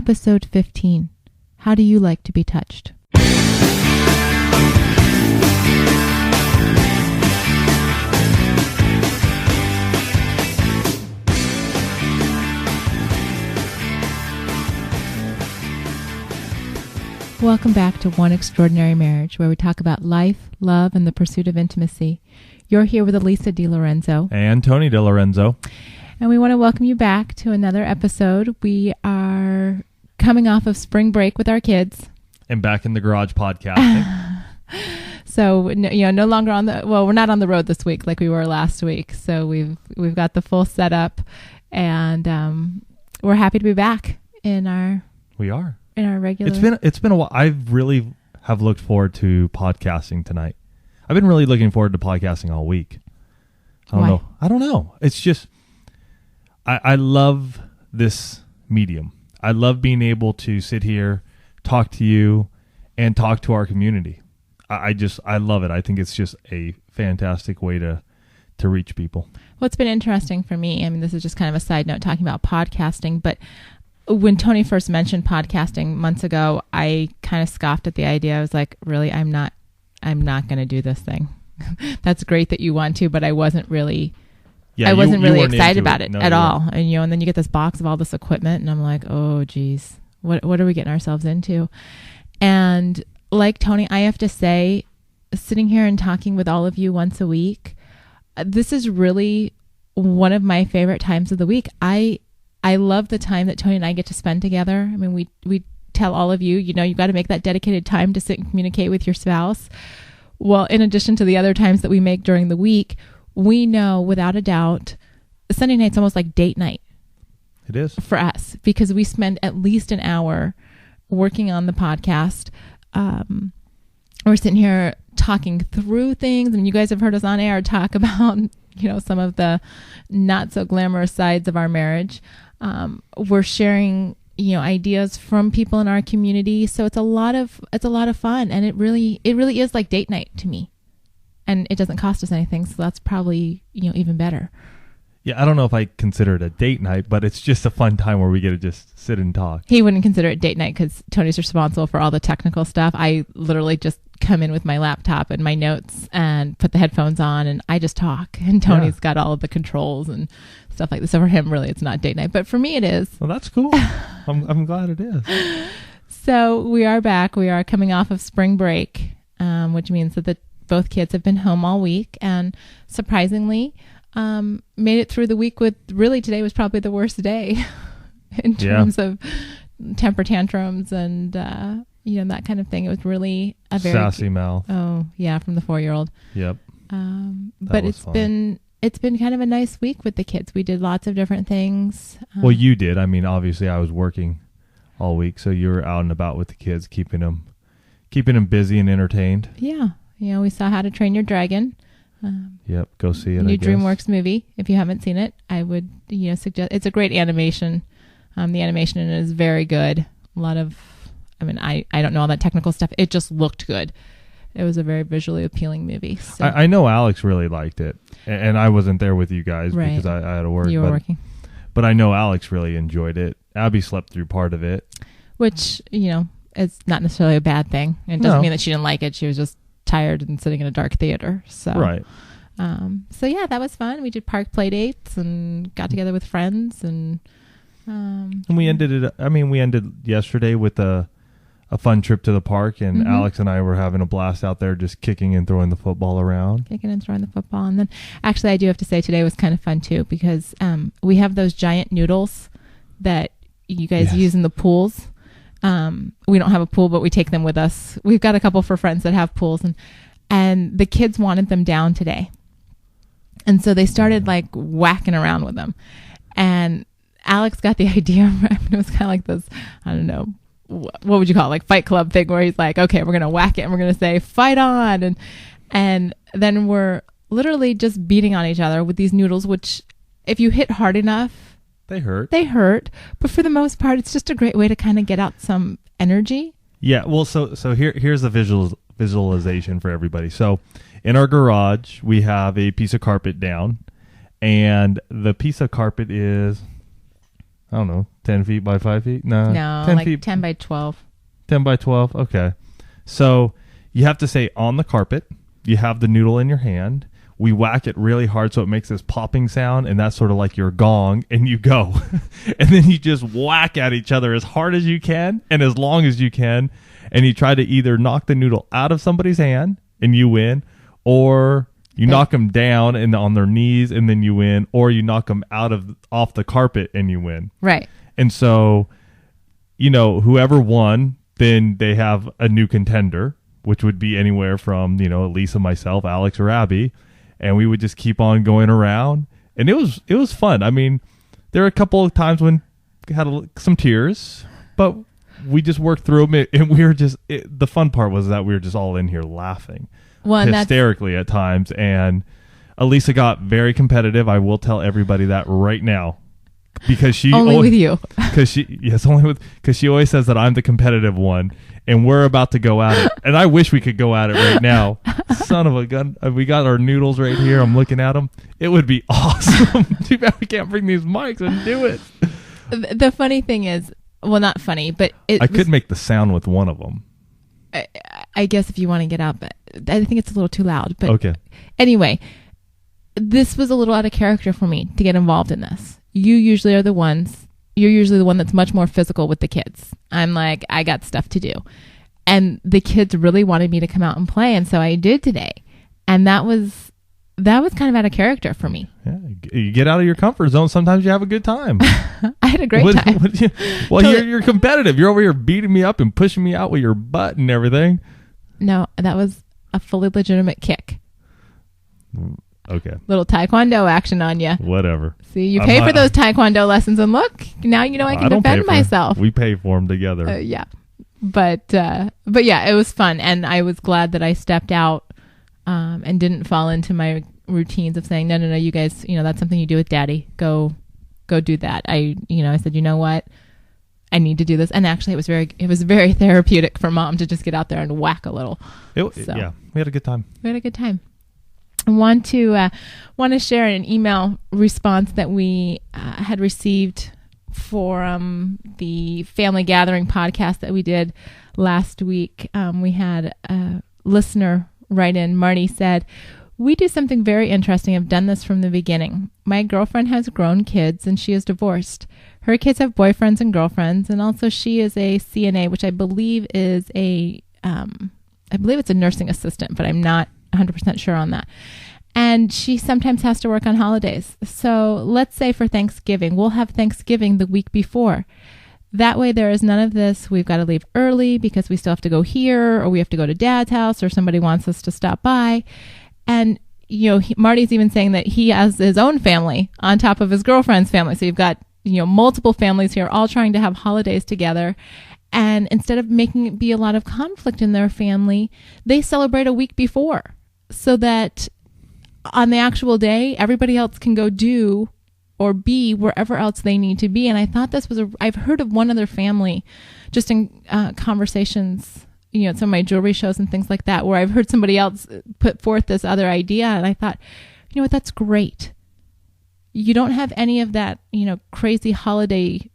Episode 15. How do you like to be touched? Welcome back to One Extraordinary Marriage, where we talk about life, love, and the pursuit of intimacy. You're here with Elisa DiLorenzo. And Tony DiLorenzo. And we want to welcome you back to another episode. We are coming off of spring break with our kids. And back in the garage podcasting. So, no longer on we're not on the road this week like we were last week. So we've got the full setup, and we're happy to be back in our... We are. In our regular... It's been a while. I really have looked forward to podcasting tonight. I've been really looking forward to podcasting all week. Why? I don't know. It's just, I love this medium. I love being able to sit here, talk to you, and talk to our community. I love it. I think it's just a fantastic way to reach people. What's been interesting for me, I mean, this is just kind of a side note talking about podcasting, but when Tony first mentioned podcasting months ago, I kind of scoffed at the idea. I was like, really, I'm not going to do this thing. That's great that you want to, but I wasn't really, really excited about it at all. And then you get this box of all this equipment, and I'm like, oh geez, what are we getting ourselves into? And like Tony, I have to say, sitting here and talking with all of you once a week, this is really one of my favorite times of the week. I love the time that Tony and I get to spend together. I mean, we tell all of you, you've got to make that dedicated time to sit and communicate with your spouse. Well, in addition to the other times that we make during the week, we know without a doubt, Sunday night's almost like date night. It is. For us, because we spend at least an hour working on the podcast. We're sitting here talking through things, and you guys have heard us on air talk about, some of the not so glamorous sides of our marriage. We're sharing, ideas from people in our community. So it's a lot of fun, and it really is like date night to me, and it doesn't cost us anything. So that's probably, even better. Yeah. I don't know if I consider it a date night, but it's just a fun time where we get to just sit and talk. He wouldn't consider it date night because Tony's responsible for all the technical stuff. I literally just come in with my laptop and my notes and put the headphones on, and I just talk, and Tony's got all of the controls and stuff like this. So for him, really, it's not date night, but for me it is. Well, that's cool. I'm glad it is. So we are back. We are coming off of spring break, which means that both kids have been home all week, and surprisingly made it through the week with, really, today was probably the worst day in terms of temper tantrums and that kind of thing. It was really a very sassy mouth. Oh yeah, from the 4-year-old. Yep. But it's been kind of a nice week with the kids. We did lots of different things. Well, you did. I mean, obviously I was working all week, so you were out and about with the kids, keeping them busy and entertained. Yeah. We saw How to Train Your Dragon. Yep. Go see it. New DreamWorks movie. If you haven't seen it, I would, suggest. It's a great animation. The animation in it is very good. A lot of, I don't know all that technical stuff. It just looked good. It was a very visually appealing movie. So. I know Alex really liked it, and I wasn't there with you guys because I had to work. You were working. But I know Alex really enjoyed it. Abby slept through part of it. Which, is not necessarily a bad thing. It doesn't mean that she didn't like it. She was just tired and sitting in a dark theater. So right. So yeah, that was fun. We did park play dates and got together with friends, and we ended yesterday with a fun trip to the park, and Alex and I were having a blast out there, just kicking and throwing the football around. And then actually I do have to say today was kind of fun too, because we have those giant noodles that you guys use in the pools. We don't have a pool, but we take them with us. We've got a couple for friends that have pools, and the kids wanted them down today. And so they started like whacking around with them. And Alex got the idea. It was kind of like this, I don't know, what would you call it? Like Fight Club thing, where he's like, okay, we're going to whack it and we're going to say, fight on. And then we're literally just beating on each other with these noodles, which if you hit hard enough, they hurt. But for the most part, it's just a great way to kind of get out some energy. Yeah. Well, so here's the visualization for everybody. So in our garage, we have a piece of carpet down, and the piece of carpet is, I don't know, 10 feet by 5 feet? No. 10 like feet. 10 by 12. 10 by 12. Okay. So you have to say on the carpet. You have the noodle in your hand. We whack it really hard so it makes this popping sound, and that's sort of like your gong, and you go. And then you just whack at each other as hard as you can and as long as you can, and you try to either knock the noodle out of somebody's hand and you win, or you knock them down and on their knees and then you win, or you knock them off the carpet and you win. Right. And so, whoever won, then they have a new contender, which would be anywhere from, Lisa, myself, Alex, or Abby. And we would just keep on going around. And it was fun. I mean, there were a couple of times when we had some tears, but we just worked through them. And we were the fun part was that we were just all in here laughing hysterically at times. And Elisa got very competitive. I will tell everybody that right now. Because she with you. Because she always says that I'm the competitive one, and we're about to go at it. And I wish we could go at it right now. Son of a gun! We got our noodles right here. I'm looking at them. It would be awesome. Too bad we can't bring these mics and do it. The funny thing is, well, not funny, but I could make the sound with one of them. I guess if you want to get out, but I think it's a little too loud. But okay. Anyway, this was a little out of character for me to get involved in this. You're usually the one that's much more physical with the kids. I'm like, I got stuff to do. And the kids really wanted me to come out and play. And so I did today. And that was kind of out of character for me. Yeah, you get out of your comfort zone. Sometimes you have a good time. I had a great time. You're competitive. You're over here beating me up and pushing me out with your butt and everything. No, that was a fully legitimate kick. Okay. Little taekwondo action on you. Whatever. See, you pay for those taekwondo lessons, and look, now you know I can defend myself. We pay for them together. Yeah. But yeah, it was fun, and I was glad that I stepped out and didn't fall into my routines of saying, no, you guys, that's something you do with Daddy. Go do that. I said, you know what? I need to do this. And actually, it was very therapeutic for Mom to just get out there and whack a little. Yeah, we had a good time. I want to share an email response that we had received for the family gathering podcast that we did last week. We had a listener write in. Marty said, "We do something very interesting. I've done this from the beginning. My girlfriend has grown kids and she is divorced. Her kids have boyfriends and girlfriends, and also she is a CNA, which I believe is it's a nursing assistant, but I'm not 100% sure on that. And she sometimes has to work on holidays. So let's say for Thanksgiving, we'll have Thanksgiving the week before. That way there is none of this. We've got to leave early because we still have to go here, or we have to go to Dad's house, or somebody wants us to stop by. And, Marty's even saying that he has his own family on top of his girlfriend's family. So you've got, multiple families here all trying to have holidays together. And instead of making it be a lot of conflict in their family, they celebrate a week before so that on the actual day, everybody else can go do or be wherever else they need to be. And I thought I've heard of one other family just in conversations, some of my jewelry shows and things like that, where I've heard somebody else put forth this other idea. And I thought, you know what, that's great. You don't have any of that, crazy holiday,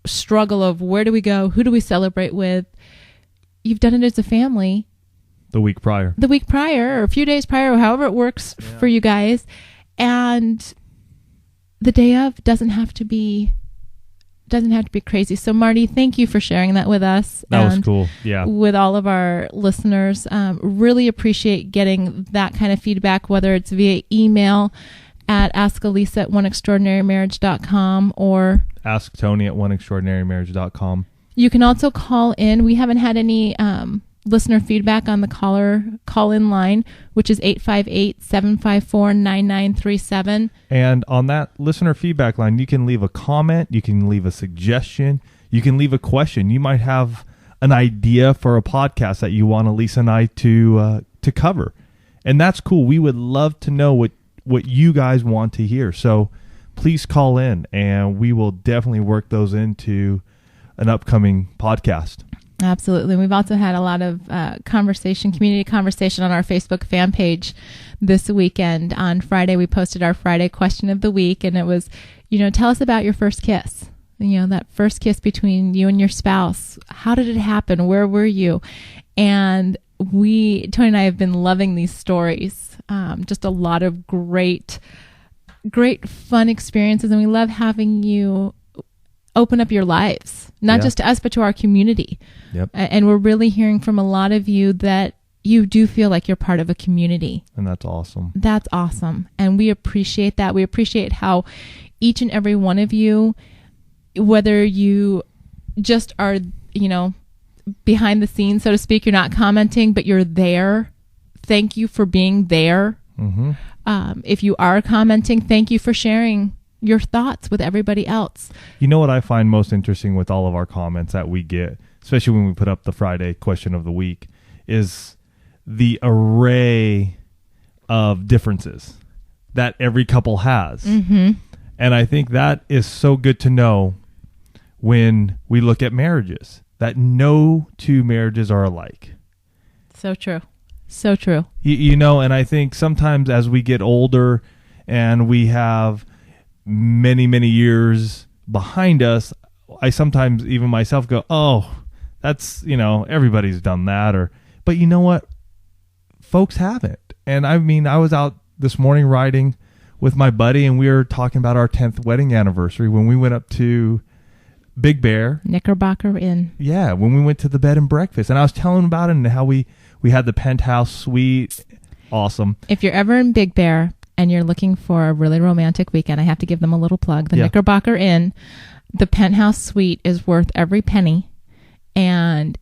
struggle of where do we go? Who do we celebrate with? You've done it as a family. The week prior, or a few days prior, or however it works for you guys. And the day of doesn't have to be crazy. So Marty, thank you for sharing that with us. That was cool. Yeah. With all of our listeners, really appreciate getting that kind of feedback, whether it's via email at askalisa@oneextraordinarymarriage.com or ask Tony at oneextraordinarymarriage.com. You can also call in. We haven't had any listener feedback on the call-in line, which is 858-754-9937. And on that listener feedback line, you can leave a comment, you can leave a suggestion, you can leave a question. You might have an idea for a podcast that you want Elisa and I to cover. And that's cool. We would love to know what you guys want to hear. So please call in, and we will definitely work those into an upcoming podcast. Absolutely. We've also had a lot of community conversation on our Facebook fan page this weekend. On Friday, we posted our Friday question of the week, and it was, tell us about your first kiss. that first kiss between you and your spouse. How did it happen? Where were you? And Tony and I have been loving these stories. Just a lot of great fun experiences. And we love having you open up your lives, not just to us, but to our community. Yep. And we're really hearing from a lot of you that you do feel like you're part of a community. And that's awesome. That's awesome. And we appreciate that. We appreciate how each and every one of you, whether you just are, behind the scenes, so to speak, you're not commenting, but you're there. Thank you for being there. Mm-hmm. If you are commenting, thank you for sharing your thoughts with everybody else. You know what I find most interesting with all of our comments that we get, especially when we put up the Friday question of the week, is the array of differences that every couple has. Mm-hmm. And I think that is so good to know when we look at marriages, that no two marriages are alike. So true. So true. And I think sometimes as we get older and we have many, many years behind us, I sometimes even myself go, oh, that's, everybody's done that. But you know what? Folks haven't. And I mean, I was out this morning riding with my buddy and we were talking about our 10th wedding anniversary when we went up to Big Bear. Knickerbocker Inn. Yeah, when we went to the bed and breakfast. And I was telling him about it and how we had the penthouse suite. Awesome. If you're ever in Big Bear and you're looking for a really romantic weekend, I have to give them a little plug. The Knickerbocker Inn, the penthouse suite is worth every penny. And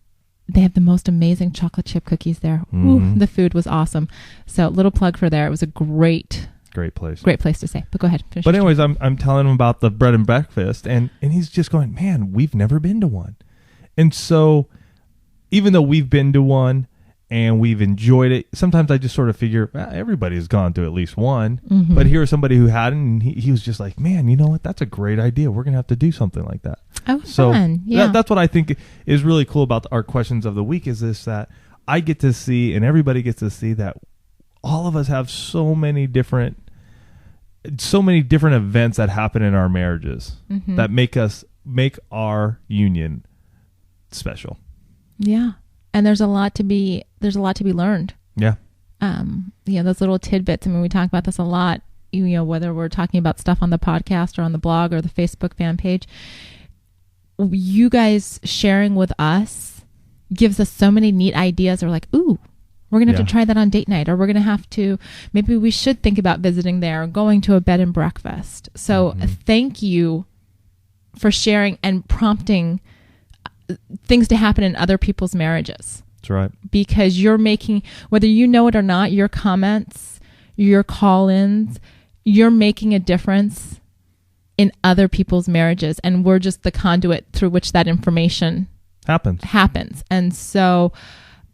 they have the most amazing chocolate chip cookies there. Mm-hmm. Ooh, the food was awesome. So little plug for there. It was a great place. Great place to stay. But go ahead. But anyways, I'm telling him about the bread and breakfast, and he's just going, man, we've never been to one. And so even though we've been to one and we've enjoyed it, sometimes I just sort of figure everybody's gone to at least one. Mm-hmm. But here's somebody who hadn't, and he was just like, man, you know what? That's a great idea. We're going to have to do something like that. Oh, so fun. Yeah. That's what I think is really cool about our questions of the week is this, that I get to see and everybody gets to see that all of us have so many different events that happen in our marriages mm-hmm. that make our union special. Yeah. And there's a lot to be learned. Yeah. Those little tidbits. I mean, we talk about this a lot, whether we're talking about stuff on the podcast or on the blog or the Facebook fan page. You guys sharing with us gives us so many neat ideas. We're like, ooh, we're going to have to try that on date night, or we're going to have to, maybe we should think about visiting there or going to a bed and breakfast. So Thank you for sharing and prompting things to happen in other people's marriages. That's right. Because you're making, whether you know it or not, your comments, your call-ins, you're making a difference in other people's marriages. And we're just the conduit through which that information happens. And so,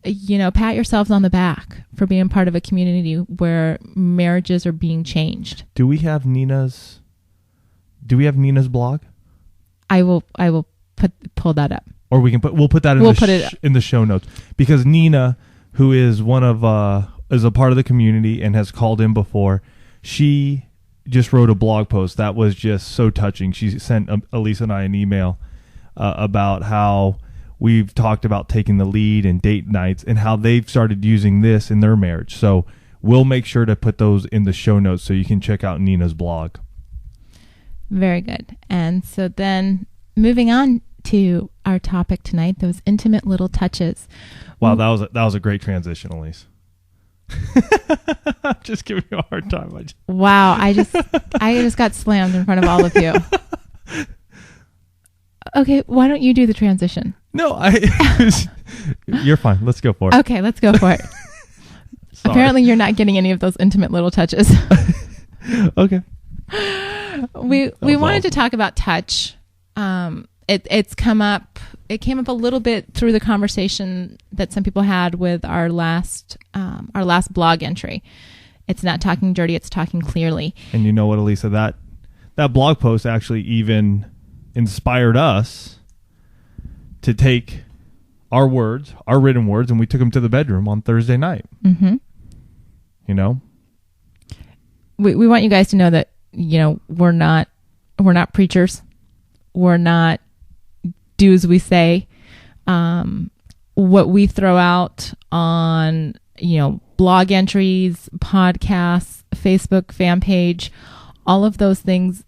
pat yourselves on the back for being part of a community where marriages are being changed. Do we have Nina's blog? I will pull that up. Or we'll put that in the show notes, because Nina, who is is a part of the community and has called in before, she just wrote a blog post that was just so touching. She sent Elisa and I an email about how we've talked about taking the lead in date nights and how they've started using this in their marriage. So we'll make sure to put those in the show notes so you can check out Nina's blog. Very good. And so then moving on to our topic tonight, those intimate little touches. Wow, that was a great transition, Elise. I'm just giving you a hard time. Wow, I just got slammed in front of all of you. Okay, why don't you do the transition? No, you're fine. Let's go for it. Okay, let's go for it. Apparently, you're not getting any of those intimate little touches. Okay. We wanted to talk about touch. It's come up. It came up a little bit through the conversation that some people had with our last blog entry. It's not talking dirty. It's talking clearly. And you know what, Elisa, that blog post actually even inspired us to take our written words, and we took them to the bedroom on Thursday night. Mm-hmm. We want you guys to know that we're not preachers. We're not do as we say. What we throw out on, blog entries, podcasts, Facebook fan page, all of those things,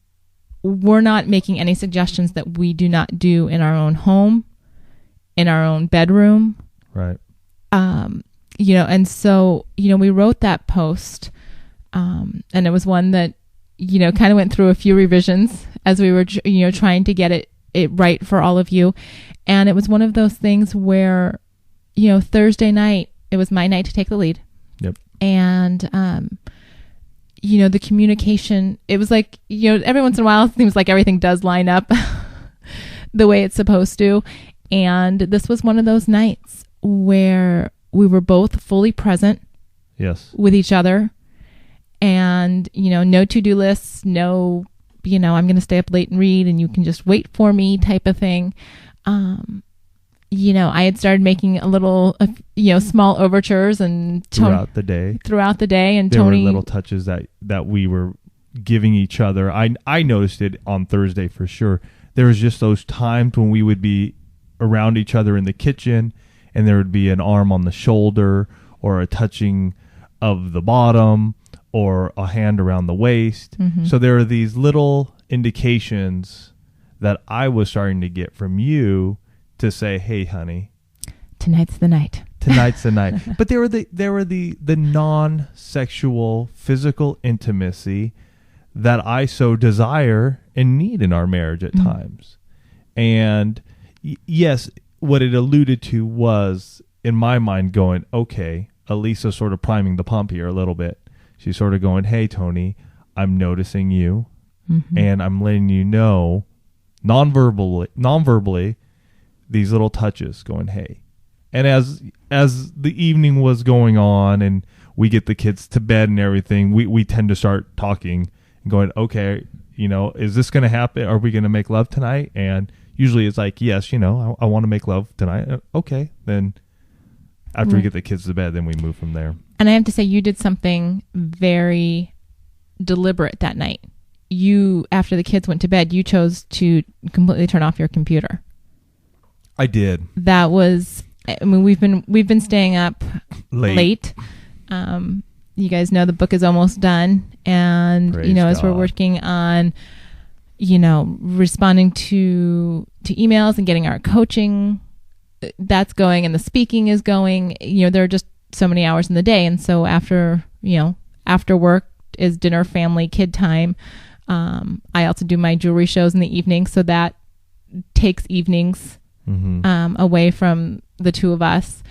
we're not making any suggestions that we do not do in our own home, in our own bedroom. Right. And so, we wrote that post, and it was one that, kind of went through a few revisions as we were, trying to get it right for all of you. And it was one of those things where, Thursday night, it was my night to take the lead. Yep. And, the communication, it was like, every once in a while, it seems like everything does line up the way it's supposed to. And this was one of those nights where we were both fully present. Yes. With each other. And, no to-do lists, no, I'm going to stay up late and read and you can just wait for me type of thing. I had started making a little, small overtures and throughout the day. And there Tony, were little touches that we were giving each other. I noticed it on Thursday for sure. There was just those times when we would be around each other in the kitchen and there would be an arm on the shoulder or a touching of the bottom or a hand around the waist. Mm-hmm. So there are these little indications that I was starting to get from you to say, hey, honey, tonight's the night. Tonight's the night. But there were the non-sexual physical intimacy that I so desire and need in our marriage at times. And yes, what it alluded to was, in my mind, going, okay, Elisa's sort of priming the pump here a little bit. She's sort of going, hey, Tony, I'm noticing you, and I'm letting you know non-verbally these little touches going, hey. And as the evening was going on and we get the kids to bed and everything, we tend to start talking and going, okay, is this going to happen? Are we going to make love tonight? And usually it's like, yes, I want to make love tonight. Okay. Then after we get the kids to bed, then we move from there. And I have to say, you did something very deliberate that night. You, after the kids went to bed, you chose to completely turn off your computer. I did. That was, we've been staying up late. You guys know the book is almost done. And, Praise as God. we're working on, responding to emails and getting our coaching, that's going, and the speaking is going, there are just so many hours in the day. And so after work is dinner, family, kid time. I also do my jewelry shows in the evening. So that takes evenings away from the two of us.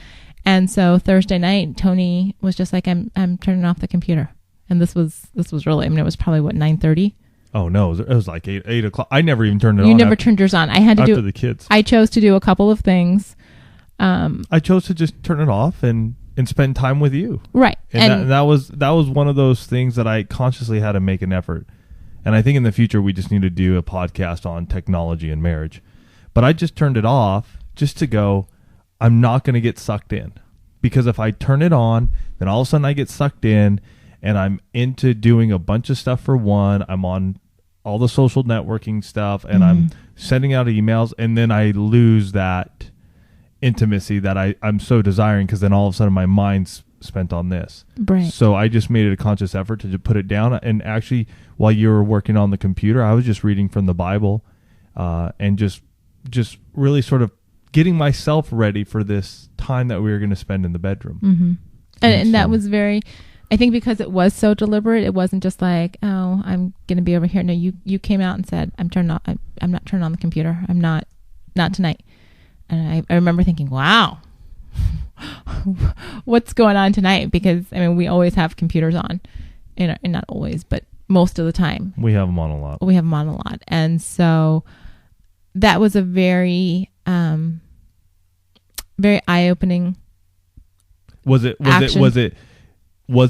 And so Thursday night, Tony was just like, I'm turning off the computer. And this was really, it was probably 9:30. Oh no, it was like 8 o'clock. I never even turned it on. You never turned yours on. I had to do after the kids. I chose to do a couple of things. I chose to just turn it off and spend time with you. Right. And that was one of those things that I consciously had to make an effort. And I think in the future we just need to do a podcast on technology and marriage. But I just turned it off just to go, I'm not going to get sucked in. Because if I turn it on, then all of a sudden I get sucked in and I'm into doing a bunch of stuff for one. I'm on all the social networking stuff and I'm sending out emails, and then I lose that intimacy that I'm so desiring, because then all of a sudden my mind's spent on this. Right. So I just made it a conscious effort to put it down. And actually, while you were working on the computer, I was just reading from the Bible and just really sort of getting myself ready for this time that we were going to spend in the bedroom. Mm-hmm. And that was very, I think because it was so deliberate, it wasn't just like, oh, I'm going to be over here. No, you came out and said, I'm not turning on the computer. I'm not tonight. And I remember thinking, wow, what's going on tonight? Because we always have computers on, and not always, but most of the time we have them on a lot. And so that was a very, very eye-opening. Was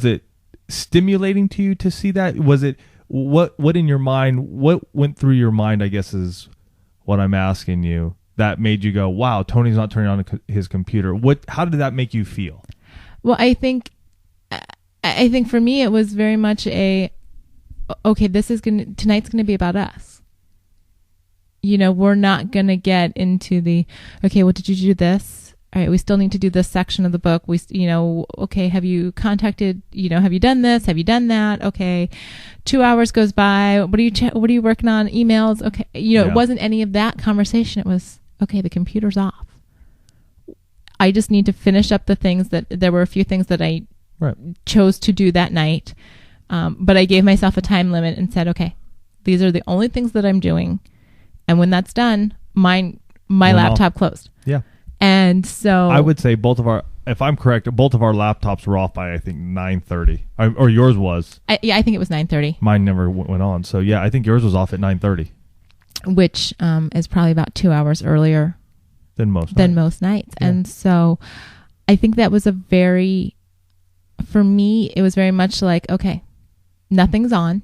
it stimulating to you to see that? Was it what in your mind? What went through your mind, I guess, is what I'm asking you, that made you go, wow, Tony's not turning on his computer. How did that make you feel? Well, I think for me, it was very much okay, tonight's going to be about us. we're not going to get into the, okay, well, did you do this? All right, we still need to do this section of the book. Okay, have you contacted, have you done this? Have you done that? Okay. 2 hours goes by. What are you working on? Emails? Okay. It wasn't any of that conversation. It was, okay, the computer's off. I just need to finish up the things there were a few things that I chose to do that night. But I gave myself a time limit and said, okay, these are the only things that I'm doing. And when that's done, my laptop closed. Yeah. And so I would say if I'm correct, both of our laptops were off by, I think, 9:30. Or yours was. I think it was 9:30. Mine never went on. So, yeah, I think yours was off at 9:30. Which is probably about 2 hours earlier than most nights. Yeah. And so I think that was for me, it was very much like, okay, nothing's on.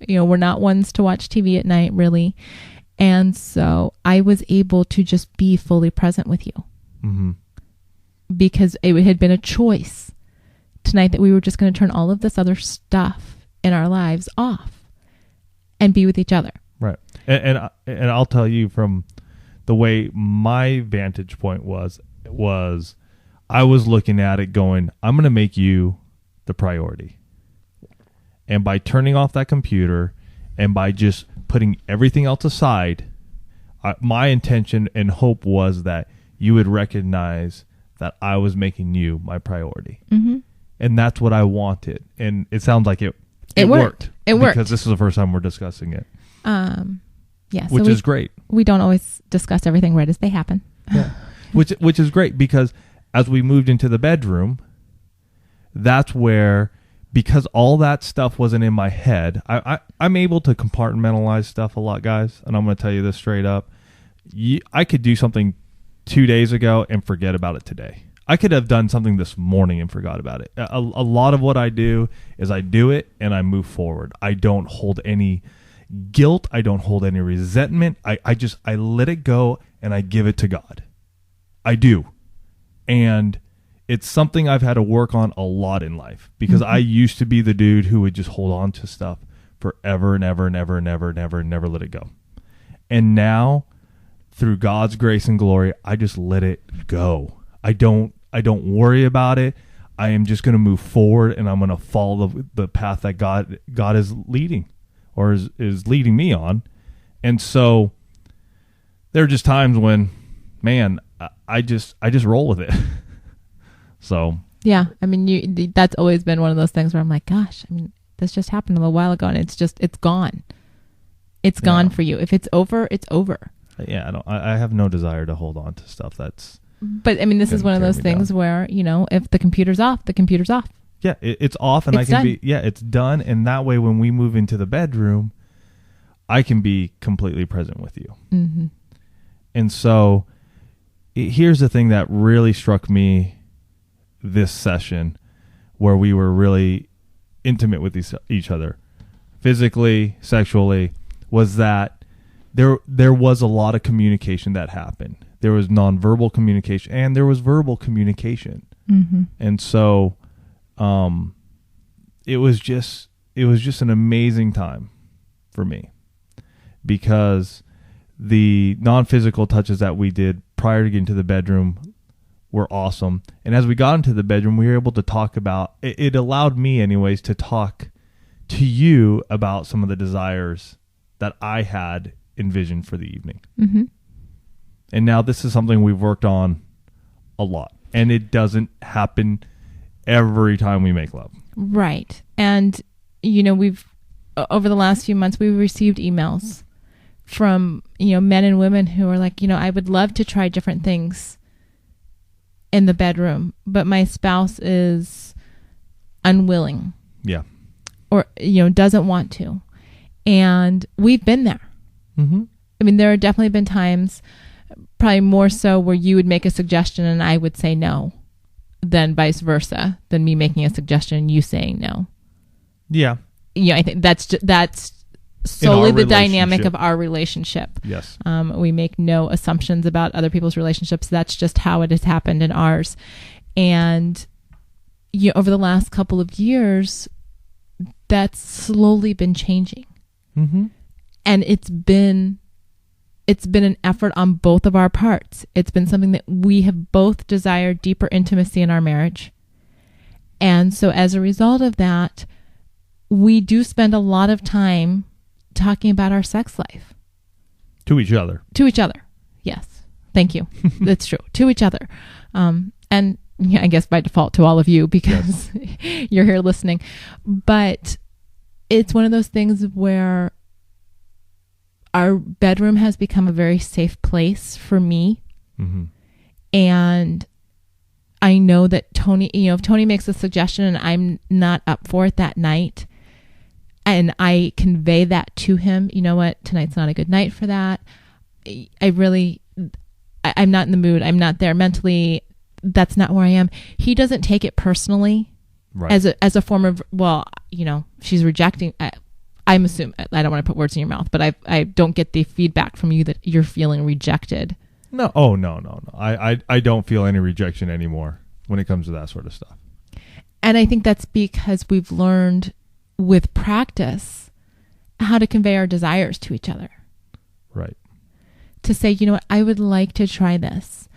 We're not ones to watch TV at night, really. And so I was able to just be fully present with you. Mm-hmm. Because it had been a choice tonight that we were just going to turn all of this other stuff in our lives off and be with each other. Right. And I'll tell you from the way my vantage point was I was looking at it going, I'm going to make you the priority. And by turning off that computer and by just putting everything else aside, my intention and hope was that you would recognize that I was making you my priority. Mm-hmm. And that's what I wanted. And it sounds like it worked. It worked. Because this is the first time we're discussing it. Yeah. Which is great. We don't always discuss everything right as they happen. Yeah. Which is great because as we moved into the bedroom, that's where, because all that stuff wasn't in my head, I'm able to compartmentalize stuff a lot, guys. And I'm going to tell you this straight up. I could do something 2 days ago and forget about it today. I could have done something this morning and forgot about it. A lot of what I do is I do it and I move forward. I don't hold any guilt. I don't hold any resentment. I let it go and I give it to God. I do. And it's something I've had to work on a lot in life because I used to be the dude who would just hold on to stuff forever and ever and ever and ever and ever and never let it go. And now, through God's grace and glory, I just let it go. I don't worry about it. I am just going to move forward and I'm going to follow the path that God is leading or is leading me on. And so there are just times when, man, I just roll with it. So yeah, I mean, that's always been one of those things where I'm like, gosh, I mean, this just happened a little while ago, and it's gone. It's gone for you. If it's over, it's over. Yeah, I have no desire to hold on to stuff that's. But I mean, this is one of those things down. Where if the computer's off, the computer's off. Yeah, it's off, and it's done. It's done, and that way, when we move into the bedroom, I can be completely present with you. Mm-hmm. And so, here's the thing that really struck me this session, where we were really intimate with each other, physically, sexually, was that there was a lot of communication that happened. There was nonverbal communication and there was verbal communication. Mm-hmm. And so it was just an amazing time for me because the non-physical touches that we did prior to getting to the bedroom were awesome. And as we got into the bedroom, we were able to talk about, it allowed me anyways to talk to you about some of the desires that I had envisioned for the evening. Mm-hmm. And now this is something we've worked on a lot. And it doesn't happen every time we make love. Right. And, we've, over the last few months, we've received emails from, men and women who are like, I would love to try different things in the bedroom, but my spouse is unwilling. Yeah. Or, doesn't want to. And we've been there. Mm-hmm. I mean, there have definitely been times, probably more so, where you would make a suggestion and I would say no, than vice versa, than me making a suggestion and you saying no. Yeah. I think that's solely the dynamic of our relationship. Yes. We make no assumptions about other people's relationships. That's just how it has happened in ours. And over the last couple of years, that's slowly been changing. Mm-hmm. And it's been it's been an effort on both of our parts. It's been something that we have both desired deeper intimacy in our marriage. And so as a result of that, we do spend a lot of time talking about our sex life. To each other. To each other. Yes. Thank you. That's true. To each other. And yeah, I guess by default to all of you, because yes. You're here listening. But it's one of those things where our bedroom has become a very safe place for me. Mm-hmm. And I know that Tony, if Tony makes a suggestion and I'm not up for it that night, and I convey that to him, you know what, tonight's not a good night for that. I'm not in the mood. I'm not there mentally. That's not where I am. He doesn't take it personally, right, as a form of, well, she's rejecting. I'm assuming, I don't want to put words in your mouth, but I don't get the feedback from you that you're feeling rejected. No. Oh, no. I don't feel any rejection anymore when it comes to that sort of stuff. And I think that's because we've learned with practice how to convey our desires to each other. Right. To say, you know what, I would like to try this.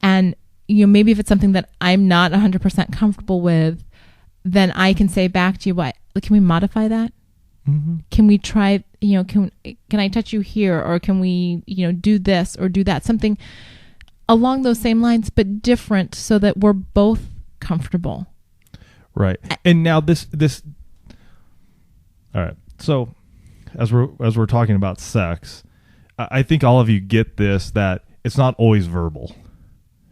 And, maybe if it's something that I'm not 100% comfortable with, then I can say back to you, what, can we modify that? Mm-hmm. Can we try, can I touch you here? Or can we, do this or do that? Something along those same lines, but different, so that we're both comfortable. Right. And now this, all right. So as we're talking about sex, I think all of you get this, that it's not always verbal.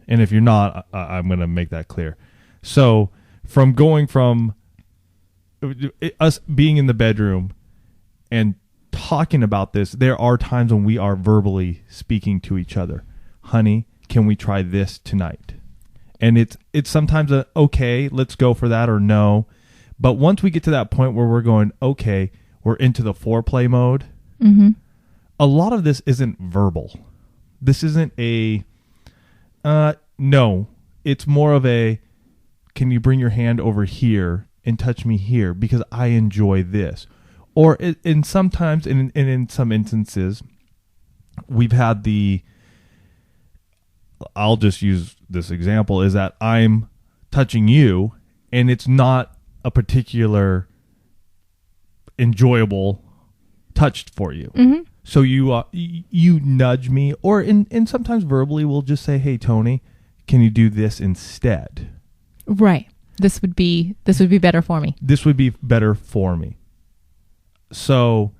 And if you're not, I'm going to make that clear. So from going from us being in the bedroom and talking about this, there are times when we are verbally speaking to each other. Honey, can we try this tonight? And it's sometimes okay, let's go for that, or no. But once we get to that point where we're going, okay, we're into the foreplay mode, mm-hmm. A lot of this isn't verbal. This isn't a, no. It's more of a, can you bring your hand over here and touch me here because I enjoy this? Or in some instances, we've had I'll just use this example, is that I'm touching you and it's not a particular enjoyable touch for you. Mm-hmm. So you nudge me, or in sometimes verbally we'll just say, hey, Tony, can you do this instead? Right. This would be better for me. This would be better for me. So,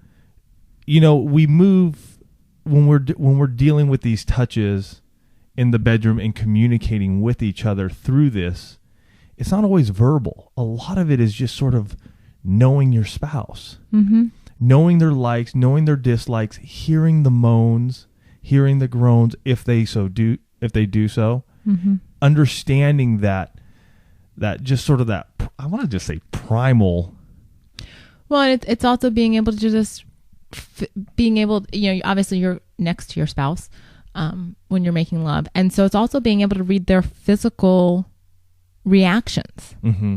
we move when we're dealing with these touches in the bedroom and communicating with each other through this. It's not always verbal. A lot of it is just sort of knowing your spouse, mm-hmm. knowing their likes, knowing their dislikes, hearing the moans, hearing the groans if they do so, mm-hmm. understanding that just sort of that, I want to just say primal. Well, and it's also being able to just being able, obviously you're next to your spouse when you're making love. And so it's also being able to read their physical reactions. Mm-hmm.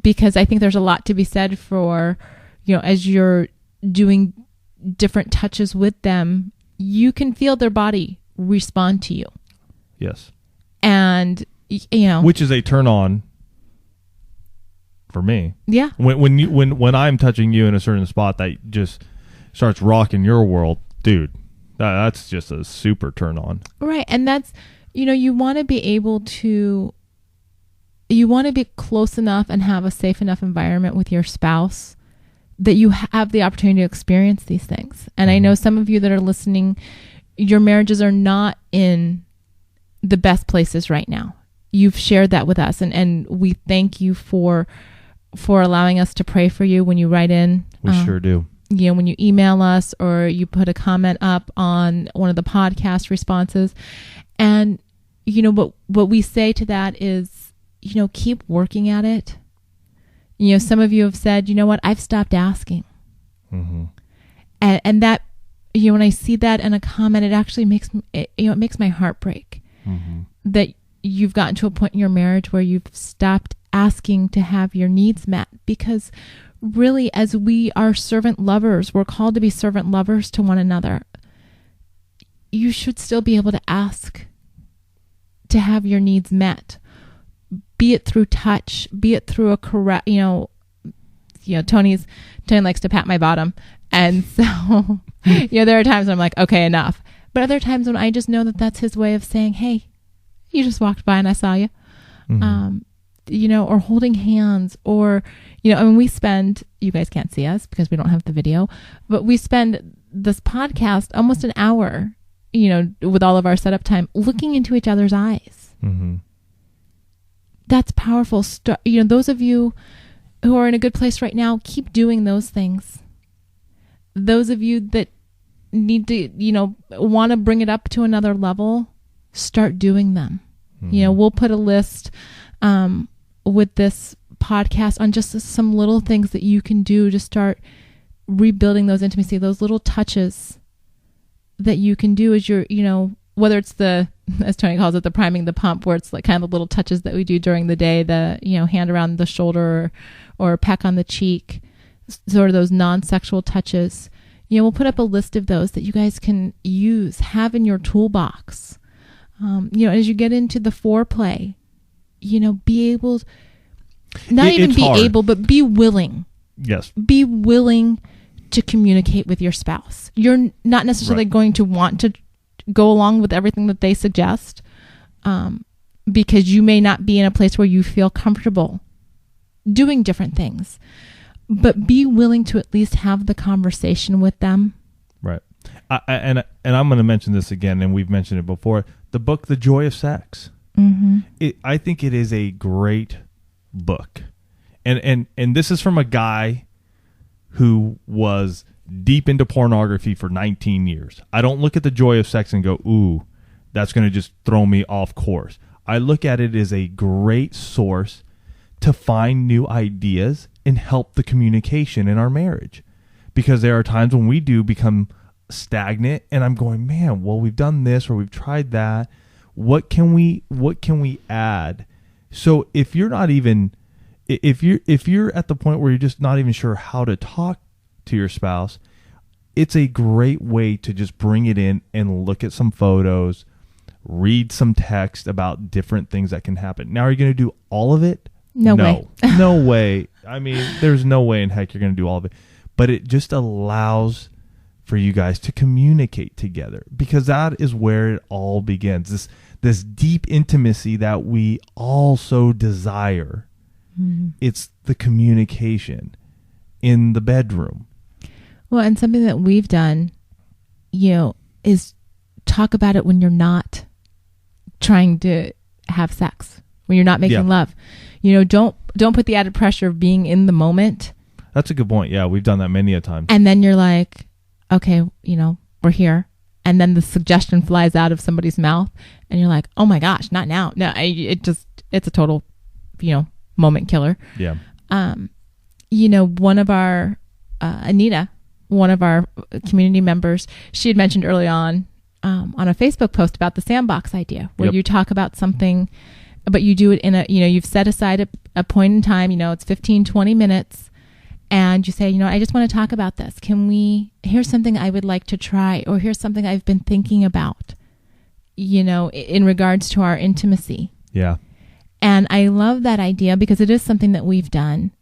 Because I think there's a lot to be said for, as you're doing different touches with them, you can feel their body respond to you. Yes. And, which is a turn on for me. Yeah. When I'm touching you in a certain spot that just starts rocking your world, dude, that's just a super turn on. Right. And that's, you want to be able to, you want to be close enough and have a safe enough environment with your spouse that you have the opportunity to experience these things. And mm-hmm. I know some of you that are listening, your marriages are not in the best places right now. You've shared that with us, and we thank you for allowing us to pray for you when you write in. We sure do. When you email us or you put a comment up on one of the podcast responses. And, what we say to that is, keep working at it. Some of you have said, you know what, I've stopped asking. Mm-hmm. And that, when I see that in a comment, it actually makes, it makes my heart break. Mm-hmm. That you've gotten to a point in your marriage where you've stopped asking to have your needs met, because really, as we are servant lovers, we're called to be servant lovers to one another. you should still be able to ask to have your needs met, be it through touch, be it through a correct, Tony likes to pat my bottom. And so, there are times when I'm like, okay, enough. But other times when I just know that that's his way of saying, hey, you just walked by and I saw you. Or holding hands, or, we spend, you guys can't see us because we don't have the video, but we spend this podcast almost an hour, with all of our setup time, looking into each other's eyes. Mm-hmm. That's powerful. Those of you who are in a good place right now, keep doing those things. Those of you that need to, want to bring it up to another level, start doing them. Mm-hmm. We'll put a list with this podcast on just some little things that you can do to start rebuilding those intimacy, those little touches that you can do as you're, whether it's the, as Tony calls it, the priming the pump, where it's like kind of the little touches that we do during the day, the, hand around the shoulder or peck on the cheek, sort of those non-sexual touches. We'll put up a list of those that you guys can have in your toolbox. As you get into the foreplay, be able, but be willing. Yes. Be willing to communicate with your spouse. You're not necessarily going to want to go along with everything that they suggest, because you may not be in a place where you feel comfortable doing different things, but be willing to at least have the conversation with them. Right. And I'm going to mention this again, and we've mentioned it before. The book, The Joy of Sex. Mm-hmm. I think it is a great book. And this is from a guy who was deep into pornography for 19 years. I don't look at The Joy of Sex and go, ooh, that's going to just throw me off course. I look at it as a great source to find new ideas and help the communication in our marriage. Because there are times when we do become stagnant, and I'm going, man, well, we've done this or we've tried that. What can we add? So if you're not even, if you're at the point where you're just not even sure how to talk to your spouse, it's a great way to just bring it in and look at some photos, read some text about different things that can happen. Now, are you going to do all of it? No way. No way. I mean, there's no way in heck you're going to do all of it. But it just allows for you guys to communicate together, because that is where it all begins. This deep intimacy that we all so desire. Mm-hmm. It's the communication in the bedroom. Well, and something that we've done, is talk about it when you're not trying to have sex, when you're not making love. Don't put the added pressure of being in the moment. That's a good point. Yeah, we've done that many a time. And then you're like, okay, we're here. And then the suggestion flies out of somebody's mouth and you're like, oh my gosh, not now. No, it's a total, moment killer. Yeah. One of our, Anita, one of our community members, she had mentioned early on a Facebook post about the sandbox idea, where you talk about something, but you do it in you've set aside a point in time, it's 15, 20 minutes. And you say, I just want to talk about this. Here's something I would like to try, or here's something I've been thinking about, in regards to our intimacy. Yeah. And I love that idea, because it is something that we've done,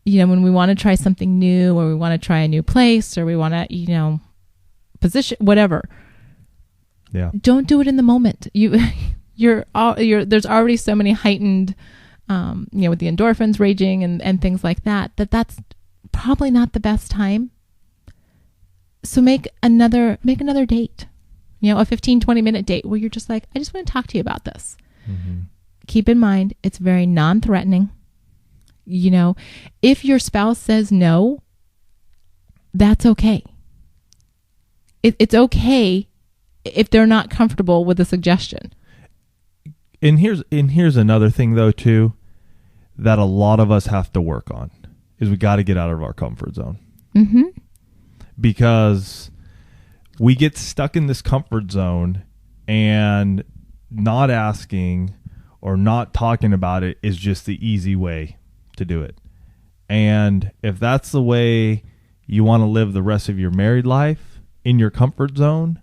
when we want to try something new, or we want to try a new place, or we want to, position, whatever. Yeah. Don't do it in the moment. There's already so many heightened, with the endorphins raging and things like that's probably not the best time. So make another date, a 15, 20 minute date where you're just like, I just want to talk to you about this. Mm-hmm. Keep in mind, it's very non-threatening. If your spouse says no, that's okay. It's okay if they're not comfortable with the suggestion. And here's another thing though too, that a lot of us have to work on, is we got to get out of our comfort zone. Mm-hmm. Because we get stuck in this comfort zone, and not asking or not talking about it is just the easy way to do it. And if that's the way you want to live the rest of your married life, in your comfort zone,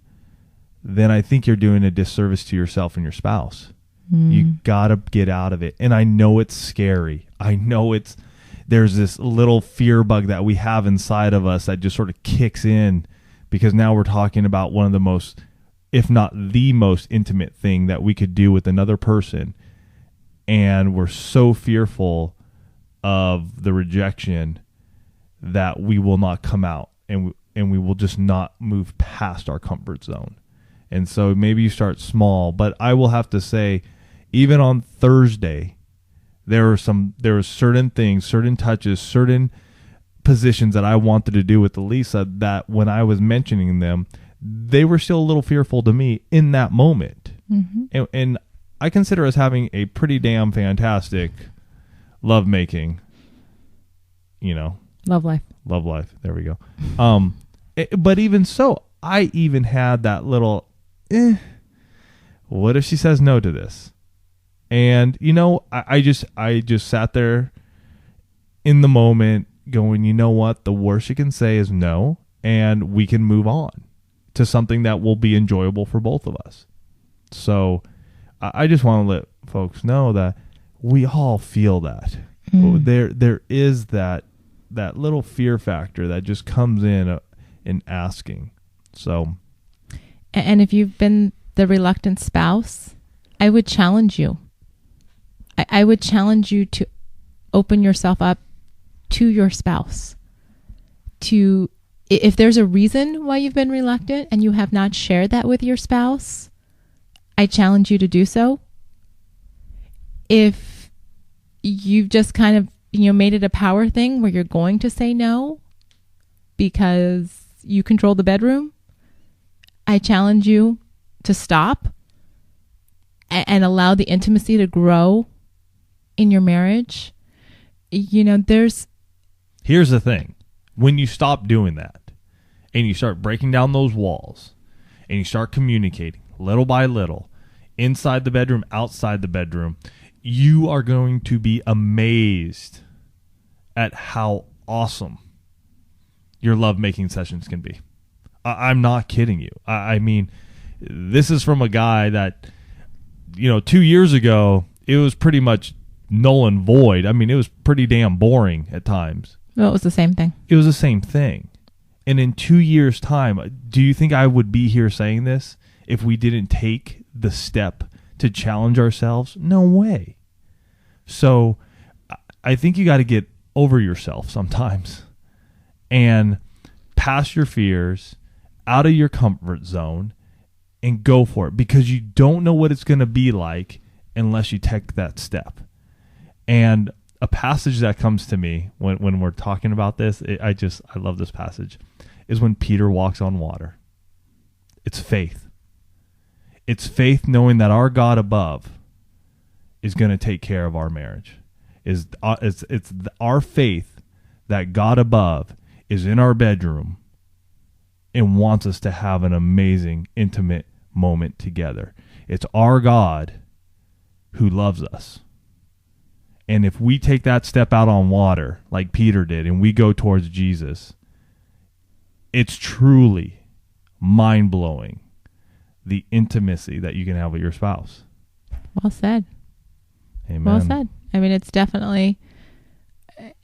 then I think you're doing a disservice to yourself and your spouse. You gotta get out of it. And I know it's scary. I know there's this little fear bug that we have inside of us that just sort of kicks in, because now we're talking about one of the most, if not the most intimate thing that we could do with another person. And we're so fearful of the rejection that we will not come out, and we will just not move past our comfort zone. And so maybe you start small, but I will have to say, even on Thursday, there were certain things, certain touches, certain positions that I wanted to do with Elisa that when I was mentioning them, they were still a little fearful to me in that moment. Mm-hmm. And I consider us having a pretty damn fantastic lovemaking, love life. There we go. But even so, I even had that little, what if she says no to this? And, I just sat there in the moment going, you know what? The worst you can say is no, and we can move on to something that will be enjoyable for both of us. So I just want to let folks know that we all feel that. There is that little fear factor that just comes in asking. So, and if you've been the reluctant spouse, I would challenge you. I would challenge you to open yourself up to your spouse. If there's a reason why you've been reluctant and you have not shared that with your spouse, I challenge you to do so. If you've just kind of, made it a power thing where you're going to say no because you control the bedroom, I challenge you to stop and allow the intimacy to grow in your marriage. Here's the thing. When you stop doing that and you start breaking down those walls and you start communicating little by little, inside the bedroom, outside the bedroom, you are going to be amazed at how awesome your lovemaking sessions can be. I'm not kidding you. I mean, this is from a guy that, 2 years ago, it was pretty much null and void. I mean, it was pretty damn boring at times. Well, it was the same thing. It was the same thing. And in 2 years' time, do you think I would be here saying this if we didn't take the step to challenge ourselves? No way. So I think you got to get over yourself sometimes and pass your fears, out of your comfort zone, and go for it, because you don't know what it's going to be like unless you take that step. And a passage that comes to me when we're talking about this, I love this passage, is when Peter walks on water. It's faith. It's faith knowing that our God above is going to take care of our marriage. It's our faith that God above is in our bedroom and wants us to have an amazing, intimate moment together. It's our God who loves us. And if we take that step out on water, like Peter did, and we go towards Jesus, it's truly mind-blowing, the intimacy that you can have with your spouse. Well said. Amen. Well said. I mean, it's definitely,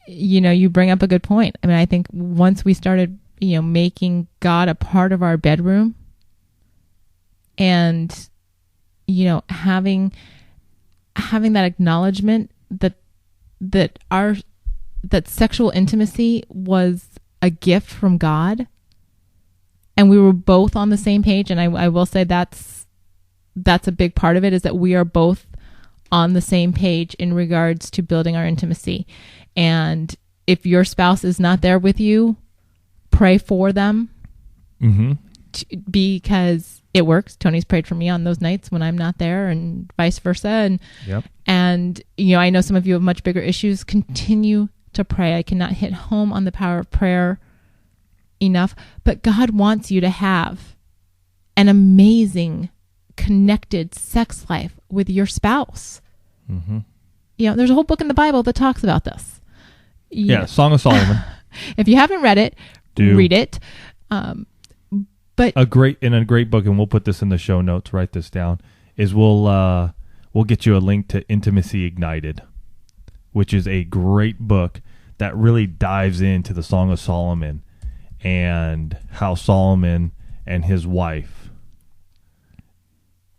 you bring up a good point. I mean, I think once we started, making God a part of our bedroom and, having that acknowledgement that sexual intimacy was a gift from God, and we were both on the same page. And I will say that's a big part of it, is that we are both on the same page in regards to building our intimacy. And if your spouse is not there with you, pray for them. Mm-hmm. Because it works. Tony's prayed for me on those nights when I'm not there, and vice versa. And yep. And I know some of you have much bigger issues. Continue to pray. I cannot hit home on the power of prayer enough. But God wants you to have an amazing, connected sex life with your spouse. Mm-hmm. There's a whole book in the Bible that talks about this. Yeah, Song of Solomon. If you haven't read it, read it. But a great book, and we'll put this in the show notes. Write this down. Is we'll get you a link to Intimacy Ignited, which is a great book that really dives into the Song of Solomon and how Solomon and his wife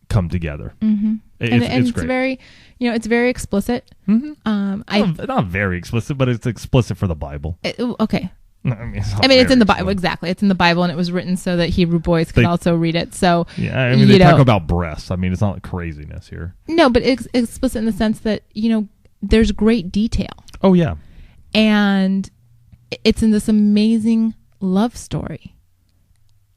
come together. Mm-hmm. It's great. Very, it's very explicit. Mm-hmm. Not very explicit, but it's explicit for the Bible. Okay. I mean, it's in the Bible. Exactly. It's in the Bible, and it was written so that Hebrew boys could also read it. So, yeah, I mean, they talk about breasts. I mean, it's not like craziness here. No, but it's explicit in the sense that, there's great detail. Oh, yeah. And it's in this amazing love story.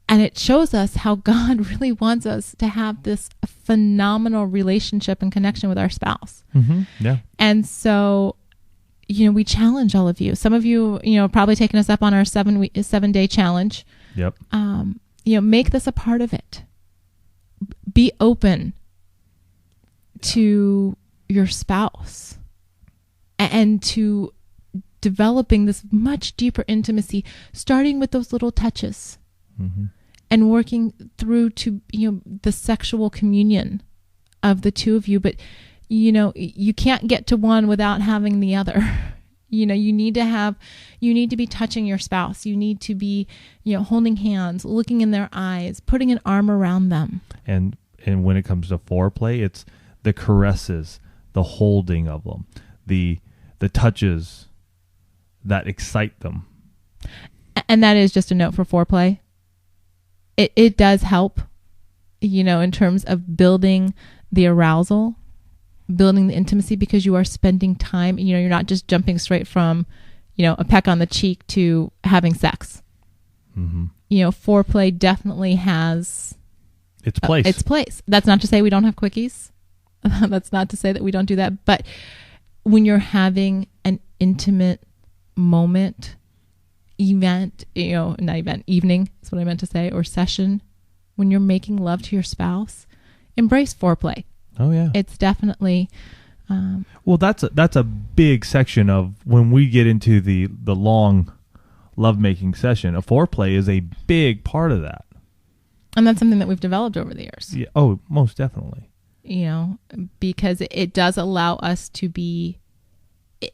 And it shows us how God really wants us to have this phenomenal relationship and connection with our spouse. Mm-hmm. Yeah. And so, we challenge all of you. Some of you, probably taking us up on our 7-day challenge. Yep. Make this a part of it. Be open to your spouse and to developing this much deeper intimacy, starting with those little touches. Mm-hmm. And working through to, the sexual communion of the two of you. But, you can't get to one without having the other. You need to be touching your spouse. You need to be, holding hands, looking in their eyes, putting an arm around them. And when it comes to foreplay, it's the caresses, the holding of them, the touches that excite them. And that is just a note for foreplay. It does help, in terms of building the arousal, building the intimacy, because you are spending time, you're not just jumping straight from, a peck on the cheek to having sex. Mm-hmm. Foreplay definitely has its place. Its place. That's not to say we don't have quickies. That's not to say that we don't do that. But when you're having an intimate moment, evening is what I meant to say, or session, when you're making love to your spouse, embrace foreplay. Oh yeah, it's definitely well, that's a big section of when we get into the long lovemaking session. A foreplay is a big part of that, and that's something that we've developed over the years. Yeah, oh, most definitely. Because it does allow us to it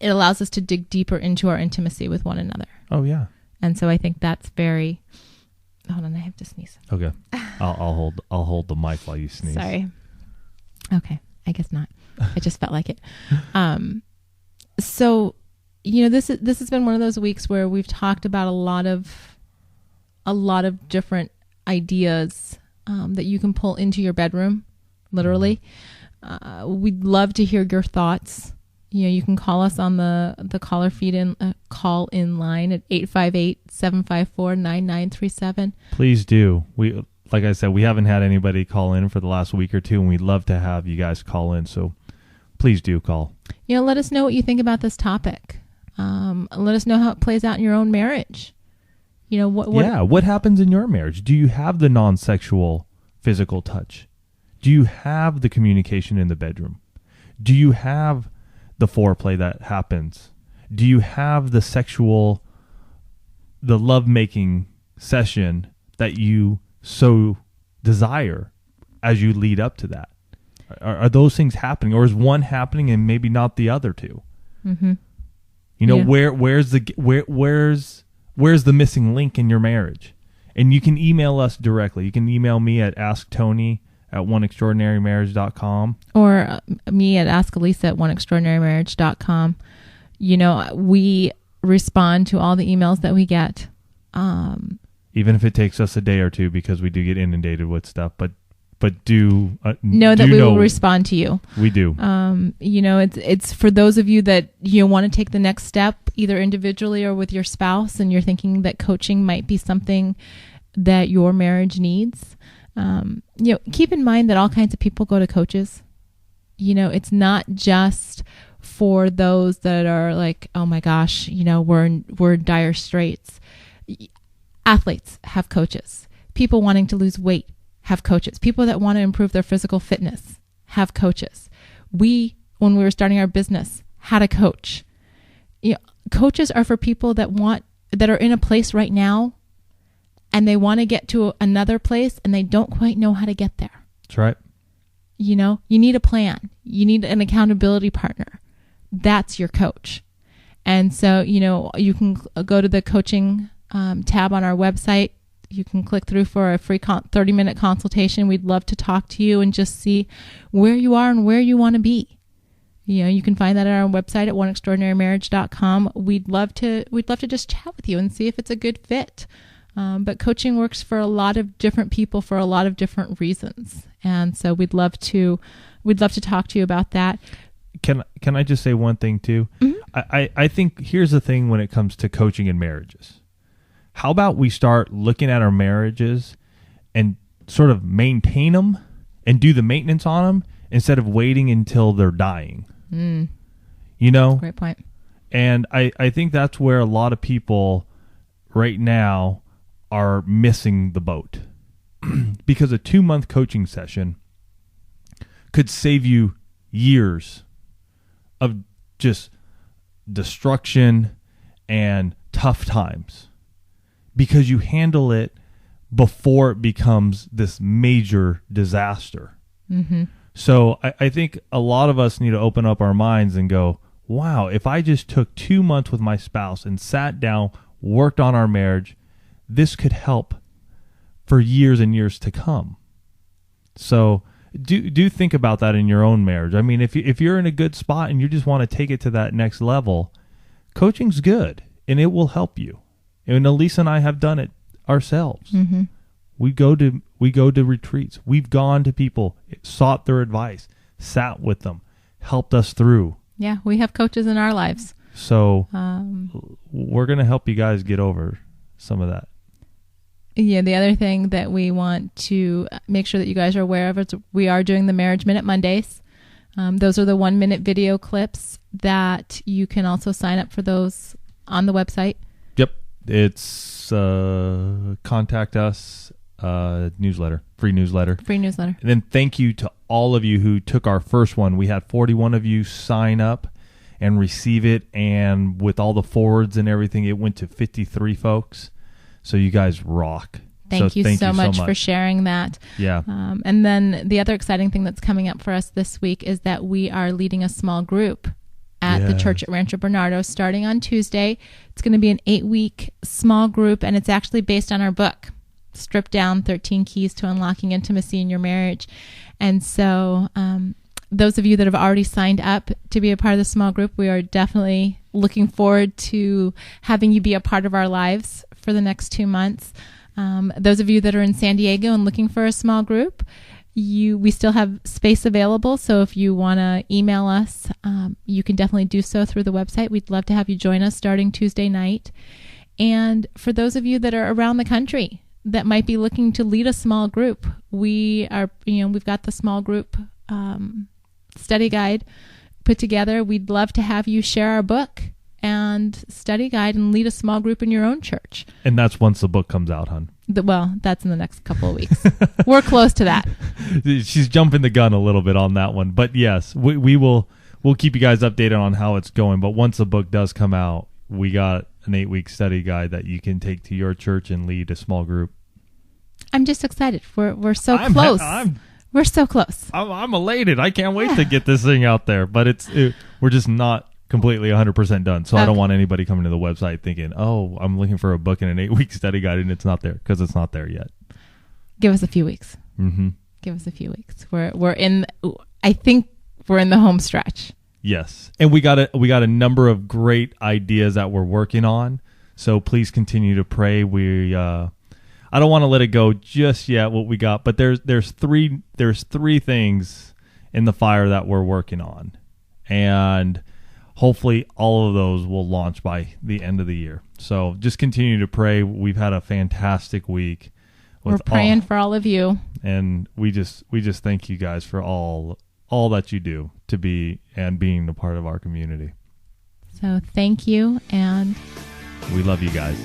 allows us to dig deeper into our intimacy with one another. Oh yeah. And so I think that's very. Hold on, I have to sneeze. Okay, I'll hold the mic while you sneeze. Sorry. Okay, I guess not. I just felt like it. So, this has been one of those weeks where we've talked about a lot of different ideas that you can pull into your bedroom, literally. We'd love to hear your thoughts. You can call us on the caller feed call in line at 858-754-9937. Please do. Like I said, we haven't had anybody call in for the last week or two, and we'd love to have you guys call in. So please do call. Let us know what you think about this topic. Let us know how it plays out in your own marriage. What happens in your marriage? Do you have the non-sexual physical touch? Do you have the communication in the bedroom? Do you have the foreplay that happens? Do you have the lovemaking session that you so desire as you lead up to that? Are those things happening, or is one happening and maybe not the other two? Mm-hmm. Where's the missing link in your marriage? And you can email us directly. You can email me at asktony@oneextraordinarymarriage.com, or me at askalisa@oneextraordinarymarriage.com. We respond to all the emails that we get. Even if it takes us a day or two, because we do get inundated with stuff, but do know that we will respond to you. We do. It's for those of you that want to take the next step, either individually or with your spouse, and you're thinking that coaching might be something that your marriage needs. Keep in mind that all kinds of people go to coaches. It's not just for those that are like, oh my gosh, we're in dire straits. Athletes have coaches. People wanting to lose weight have coaches. People that want to improve their physical fitness have coaches. When we were starting our business, had a coach. Coaches are for people that are in a place right now and they want to get to another place and they don't quite know how to get there. That's right. You know, you need a plan. You need an accountability partner. That's your coach. And so, you know, you can go to the coaching tab on our website. You can click through for a free 30-minute consultation. We'd love to talk to you and just see where you are and where you want to be. You know, you can find that at our website at oneextraordinarymarriage.com. We'd love to just chat with you and see if it's a good fit. But coaching works for a lot of different people for a lot of different reasons. And so we'd love to talk to you about that. Can I just say one thing too? Mm-hmm. I think here's the thing when it comes to coaching in marriages. How about we start looking at our marriages and sort of maintain them and do the maintenance on them instead of waiting until they're dying? You know? Great point. And I think that's where a lot of people right now are missing the boat. Because a 2-month coaching session could save you years of just destruction and tough times because you handle it before it becomes this major disaster. Mm-hmm. So I think a lot of us need to open up our minds and go, wow, if I just took 2 months with my spouse and sat down, worked on our marriage, this could help for years and years to come. So do think about that in your own marriage. I mean, if you're in a good spot and you just want to take it to that next level, coaching's good and it will help you. And Elisa and I have done it ourselves. Mm-hmm. We go to retreats. We've gone to people, sought their advice, sat with them, helped us through. Yeah, we have coaches in our lives. So we're going to help you guys get over some of that. Yeah, the other thing that we want to make sure that you guys are aware of is we are doing the Marriage Minute Mondays. Those are the 1-minute video clips that you can also sign up for those on the website. Yep. It's contact us newsletter, free newsletter. Free newsletter. And then thank you to all of you who took our first one. We had 41 of you sign up and receive it. And with all the forwards and everything, it went to 53 folks. So you guys rock. Thank you so much for sharing that. Yeah. And then the other exciting thing that's coming up for us this week is that we are leading a small group at the church at Rancho Bernardo starting on Tuesday. It's going to be an 8-week small group, and it's actually based on our book, Strip Down 13 Keys to Unlocking Intimacy in Your Marriage. And so those of you that have already signed up to be a part of the small group, we are definitely looking forward to having you be a part of our lives for the next 2 months. Those of you that are in San Diego and looking for a small group, we still have space available. So if you want to email us, you can definitely do so through the website. We'd love to have you join us starting Tuesday night. And for those of you that are around the country that might be looking to lead a small group, we've got the small group study guide put together. We'd love to have you share our book and study guide and lead a small group in your own church. And that's once the book comes out, hon. Well, that's in the next couple of weeks. We're close to that. She's jumping the gun a little bit on that one. But yes, we'll keep you guys updated on how it's going. But once the book does come out, we got an 8-week study guide that you can take to your church and lead a small group. I'm just excited. We're so close. We're so close. I'm elated. I can't wait to get this thing out there. But we're just not completely 100% done. So okay. I don't want anybody coming to the website thinking, oh, I'm looking for a book and an 8-week study guide and it's not there, because it's not there yet. Give us a few weeks. Mm-hmm. Give us a few weeks. I think we're in the home stretch. Yes. And we got a number of great ideas that we're working on. So please continue to pray. I don't want to let it go just yet what we got, but there's three things in the fire that we're working on. And hopefully all of those will launch by the end of the year. So just continue to pray. We've had a fantastic week. We're praying for all of you. And we just thank you guys for all that you do to be and being a part of our community. So thank you, and we love you guys.